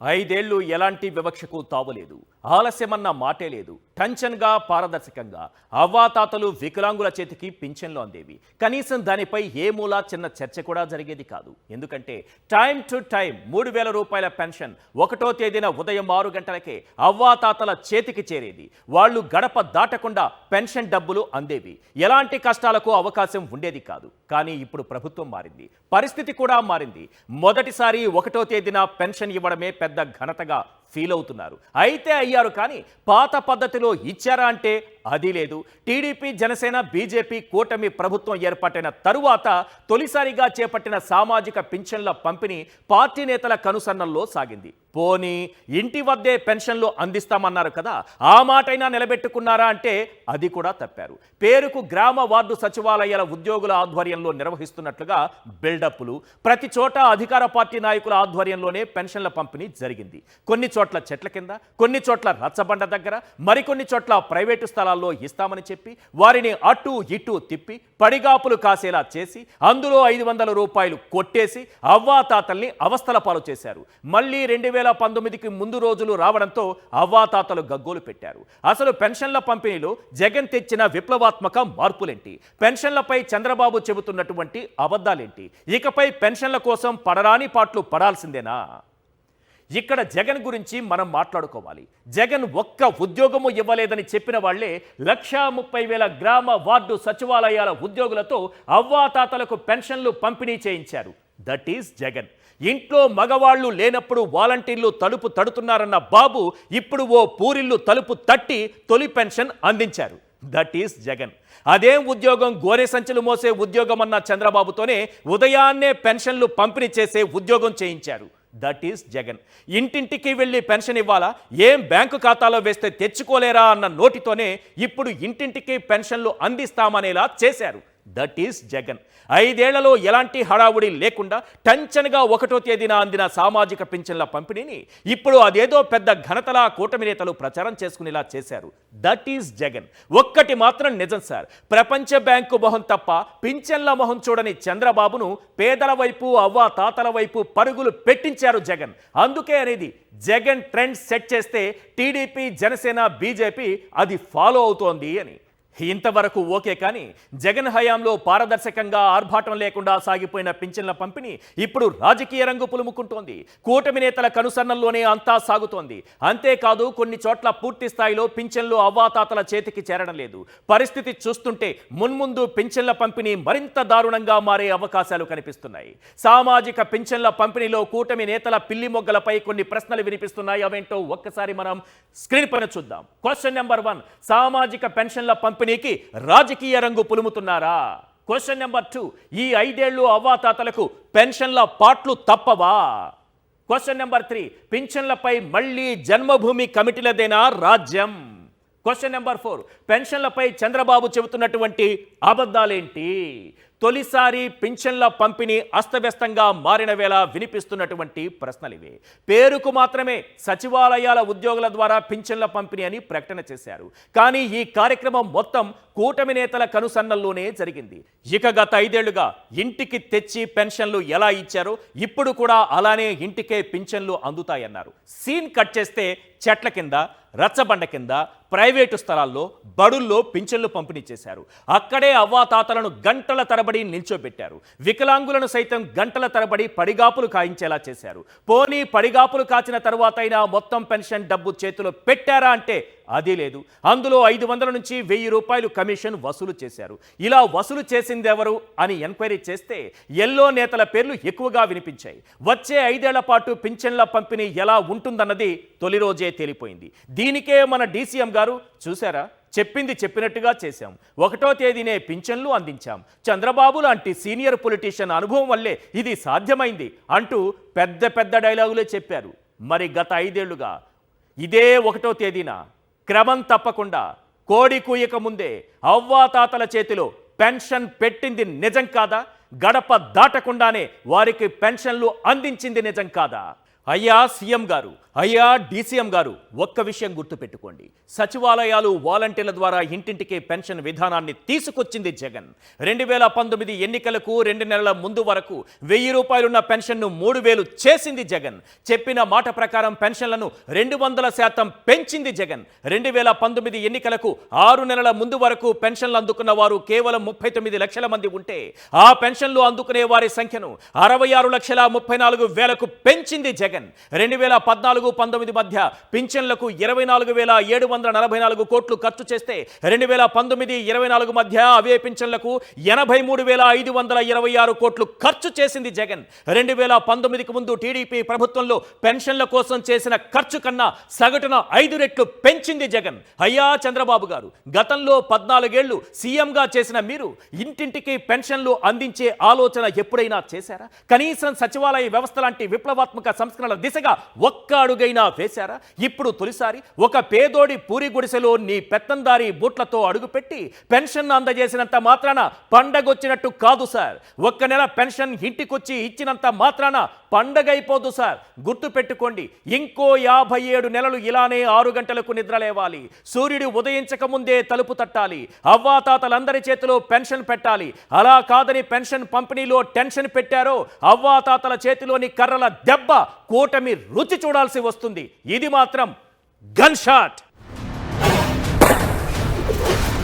ఐదేళ్లు ఎలాంటి వివక్షకు తావులేదు. ఆలస్యమన్న మాటే లేదు. టెన్షన్గా పారదర్శకంగా అవ్వాతాతలు వికలాంగుల చేతికి పింఛన్లు అందేవి. కనీసం దానిపై ఏ మూలా చిన్న చర్చ కూడా జరిగేది కాదు. ఎందుకంటే టైం టు టైం 3,000 రూపాయల పెన్షన్ 1వ తేదీన ఉదయం 6 గంటలకే అవ్వాతాతల చేతికి చేరేది. వాళ్ళు గడప దాటకుండా పెన్షన్ డబ్బులు అందేవి. ఎలాంటి కష్టాలకు అవకాశం ఉండేది కాదు. కానీ ఇప్పుడు ప్రభుత్వం మారింది. పరిస్థితి కూడా మారింది. మొదటిసారి 1వ తేదీన పెన్షన్ ఇవ్వడమే పెద్ద ఘనతగా ఫీల్ అవుతున్నారు. అయితే అయ్యారు, కానీ పాత పద్ధతిలో ఇచ్చారా అంటే అది లేదు. టీడీపీ, జనసేన, బీజేపీ కూటమి ప్రభుత్వం ఏర్పాటైన తరువాత తొలిసారిగా చేపట్టిన సామాజిక పింఛన్ల పంపిణీ పార్టీ నేతల కనుసన్నల్లో సాగింది. పోనీ ఇంటి వద్దే పెన్షన్లు అందిస్తామన్నారు కదా, ఆ మాటైనా నిలబెట్టుకున్నారా అంటే అది కూడా తప్పారు. పేరుకు గ్రామ వార్డు సచివాలయాల ఉద్యోగుల ఆధ్వర్యంలో నిర్వహిస్తున్నట్లుగా బిల్డప్లు, ప్రతి చోట అధికార పార్టీ నాయకుల ఆధ్వర్యంలోనే పెన్షన్ల పంపిణీ జరిగింది. కొన్ని చోట్ల చెట్ల కింద, కొన్ని చోట్ల రచ్చబండ దగ్గర, మరికొన్ని చోట్ల ప్రైవేటు స్థలాల్లో ఇస్తామని చెప్పి వారిని అటు ఇటు తిప్పి పడిగాపులు కాసేలా చేసి అందులో 500 రూపాయలు కొట్టేసి అవ్వాతాతల్ని అవస్థల పాలు చేశారు. మళ్ళీ 2019కి ముందు రోజులు రావడంతో అవ్వాతాతలు గగ్గోలు పెట్టారు. అసలు పెన్షన్ల పంపిణీలో జగన్ తెచ్చిన విప్లవాత్మక మార్పులేంటి? పెన్షన్లపై చంద్రబాబు చెబుతున్నటువంటి అబద్ధాలేంటి? ఇకపై పెన్షన్ల కోసం పడరాని పాటలు పడాల్సిందేనా? ఇక్కడ జగన్ గురించి మనం మాట్లాడుకోవాలి. జగన్ ఒక్క ఉద్యోగము ఇవ్వలేదని చెప్పిన వాళ్లే 1,30,000 గ్రామ వార్డు సచివాలయాల ఉద్యోగులతో అవ్వాతాతలకు పెన్షన్లు పంపిణీ చేయించారు. That is Jagan. ఇంట్లో మగవాళ్లు లేనప్పుడు వాలంటీర్లు తలుపు తడుతున్నారన్న బాబు ఇప్పుడు ఓ పూరిల్లు తలుపు తట్టి తొలి పెన్షన్ అందించారు. That is Jagan. అదేం ఉద్యోగం, గోనె సంచులు మోసే ఉద్యోగం అన్న చంద్రబాబుతోనే ఉదయాన్నే పెన్షన్లు పంపిణీ చేసే ఉద్యోగం చేయించారు. That is Jagan. ఇంటింటికి వెళ్ళి పెన్షన్ ఇవ్వాలా, ఏం బ్యాంకు ఖాతాలో వేస్తే తెచ్చుకోలేరా అన్న నోటితోనే ఇప్పుడు ఇంటింటికి పెన్షన్లు అందిస్తామనేలా చేశారు. That is Jagan. 5 ఏళ్లలో ఎలాంటి హడావుడి లేకుండా టెన్షన్గా 1వ తేదీన అందిన సామాజిక పింఛన్ల పంపిణీని ఇప్పుడు అదేదో పెద్ద ఘనతలా కూటమి నేతలు ప్రచారం చేసుకునేలా చేశారు. That is Jagan. ఒక్కటి మాత్రం నిజం సార్, ప్రపంచ బ్యాంకు మొహం తప్ప పింఛన్ల మొహం చూడని చంద్రబాబును పేదల వైపు, అవ్వా తాతల వైపు పరుగులు పెట్టించారు జగన్. అందుకే అనేది జగన్ ట్రెండ్ సెట్ చేస్తే టీడీపీ, జనసేన, బీజేపీ అది ఫాలో అవుతోంది అని. ఇంతవరకు ఓకే, కానీ జగన్ హయాంలో పారదర్శకంగా ఆర్భాటం లేకుండా సాగిపోయిన పింఛన్ల పంపిణీ ఇప్పుడు రాజకీయ రంగు పులుముకుంటోంది. కూటమి నేతల కనుసన్నల్లోనే అంతా సాగుతోంది. అంతేకాదు కొన్ని చోట్ల పూర్తి స్థాయిలో పింఛన్లు అవ్వాతాతల చేతికి చేరడం లేదు. పరిస్థితి చూస్తుంటే మున్ముందు పింఛన్ల పంపిణీ మరింత దారుణంగా మారే అవకాశాలు కనిపిస్తున్నాయి. సామాజిక పింఛన్ల పంపిణీలో కూటమి నేతల పిల్లి మొగ్గలపై కొన్ని ప్రశ్నలు వినిపిస్తున్నాయి. అవేంటో ఒక్కసారి మనం స్క్రీన్ పైన చూద్దాం. క్వశ్చన్ నెంబర్ 1, సామాజిక పెన్షన్ల పంపిణీకి రాజకీయ రంగు పులుముతున్నారా? క్వశ్చన్ నెంబర్ 2, ఈ 5 ఏళ్లు అవ్వాతాతలకు పెన్షన్ల పాట్లు తప్పవా? క్వశ్చన్ నెంబర్ 3, పింఛన్లపై మళ్ళీ జన్మభూమి కమిటీలదేనా రాజ్యం? క్వశ్చన్ నెంబర్ 4, పెన్షన్లపై చంద్రబాబు చెబుతున్నటువంటి అబద్ధాలేంటి? తొలిసారి పింఛన్ల పంపిణీ అస్తవ్యస్తంగా మారిన వేళ వినిపిస్తున్నటువంటి ప్రశ్నలివే. పేరుకు మాత్రమే సచివాలయాల ఉద్యోగుల ద్వారా పింఛన్ల పంపిణీ అని ప్రకటన చేశారు. కానీ ఈ కార్యక్రమం మొత్తం కూటమి నేతల కనుసన్నల్లోనే జరిగింది. ఇక గత 5 ఏళ్లుగా ఇంటికి తెచ్చి పెన్షన్లు ఎలా ఇచ్చారో ఇప్పుడు కూడా అలానే ఇంటికే పింఛన్లు అందుతాయన్నారు. సీన్ కట్ చేస్తే చెట్ల కింద, రచ్చబండ కింద, ప్రైవేటు స్థలాల్లో, బడుల్లో పింఛన్లు పంపిణీ చేశారు. అక్కడే అవ్వాతాతలను గంటల తరబడి నిల్చోబెట్టారు. వికలాంగులను సైతం గంటల తరబడి పడిగాపులు కాయించేలా చేశారు. పోనీ పడిగాపులు కాచిన తరువాత అయినా మొత్తం పెన్షన్ డబ్బు చేతిలో పెట్టారా అంటే అది లేదు. అందులో 500 నుంచి 1000 రూపాయలు కమిషన్ వసూలు చేశారు. ఇలా వసూలు చేసిందెవరు అని ఎంక్వైరీ చేస్తే ఎల్లో నేతల పేర్లు ఎక్కువగా వినిపించాయి. వచ్చే 5 ఏళ్ల పాటు పింఛన్ల పంపిణీ ఎలా ఉంటుందన్నది తొలి రోజే తేలిపోయింది. దీనికే మన డీసీఎం గారు చూసారా, చెప్పింది చెప్పినట్టుగా చేశాం, 1వ తేదీనే పింఛన్లు అందించాం, చంద్రబాబు లాంటి సీనియర్ పొలిటీషియన్ అనుభవం వల్లే ఇది సాధ్యమైంది అంటూ పెద్ద పెద్ద డైలాగులే చెప్పారు. మరి గత 5 ఏళ్లుగా ఇదే 1వ తేదీన క్రమం తప్పకుండా కోడి కూయక ముందే అవ్వాతాతల చేతిలో పెన్షన్ పెట్టింది నిజం కాదా? గడప దాటకుండానే వారికి పెన్షన్లు అందించింది నిజం కాదా? అయ్యా సీఎం గారు, అయ్యా డీసీఎం గారు, ఒక్క విషయం గుర్తుపెట్టుకోండి. సచివాలయాలు, వాలంటీర్ల ద్వారా ఇంటింటికి పెన్షన్ విధానాన్ని తీసుకొచ్చింది జగన్. 2019 ఎన్నికలకు 2 నెలల ముందు వరకు 1000 రూపాయలున్న పెన్షన్ను 3000 చేసింది జగన్. చెప్పిన మాట ప్రకారం పెన్షన్లను 200% పెంచింది జగన్. 2019 ఎన్నికలకు 6 నెలల ముందు వరకు పెన్షన్లు అందుకున్న వారు కేవలం 39 లక్షల మంది ఉంటే, ఆ పెన్షన్లు అందుకునే వారి సంఖ్యను 66,34,000కు పెంచింది జగన్. 2014-19 మధ్య పింఛన్లకు 24,744 కోట్లు ఖర్చు చేస్తే 2019-24 మధ్య అవే పింఛన్లకు 83,526 కోట్లు ఖర్చు చేసింది జగన్. 2019కి ముందు టీడీపీ ప్రభుత్వంలో పెన్షన్ల కోసం చేసిన ఖర్చు కన్నా సగటున 5 రెట్లు పెంచింది జగన్. అయ్యా చంద్రబాబు గారు, గతంలో 14 ఏళ్లు సీఎంగా చేసిన మీరు ఇంటింటికి పెన్షన్లు అందించే ఆలోచన ఎప్పుడైనా చేశారా? కనీసం సచివాలయ వ్యవస్థ లాంటి విప్లవాత్మక సంస్కరణల దిశగా ఒక్క అడుగైనా వేశారా? ఇప్పుడు తొలిసారి ఒక పేదోడి పూరి గుడిసెలో నీ పెత్తందారి బూట్లతో అడుగుపెట్టి పెన్షన్ అందజేసినంత మాత్రాన పండగొచ్చినట్టు కాదు సార్. ఒక్క నెల పెన్షన్ ఇంటికొచ్చి ఇచ్చినంత మాత్రాన పండగైపోదు సార్. గుర్తు పెట్టుకోండి, ఇంకో 57 నెలలు ఇలానే 6 గంటలకు నిద్రలేవాలి, సూర్యుడు ఉదయించక ముందే తలుపు తట్టాలి, అవ్వాతాతలందరి చేతిలో పెన్షన్ పెట్టాలి. అలా కాదని పెన్షన్ పంపిణీలో టెన్షన్ పెట్టారో అవ్వాతాతల చేతిలోని కర్రల దెబ్బ కూటమి రుచి చూడాల్సి వస్తుంది. ఇది మాత్రం గన్ షాట్.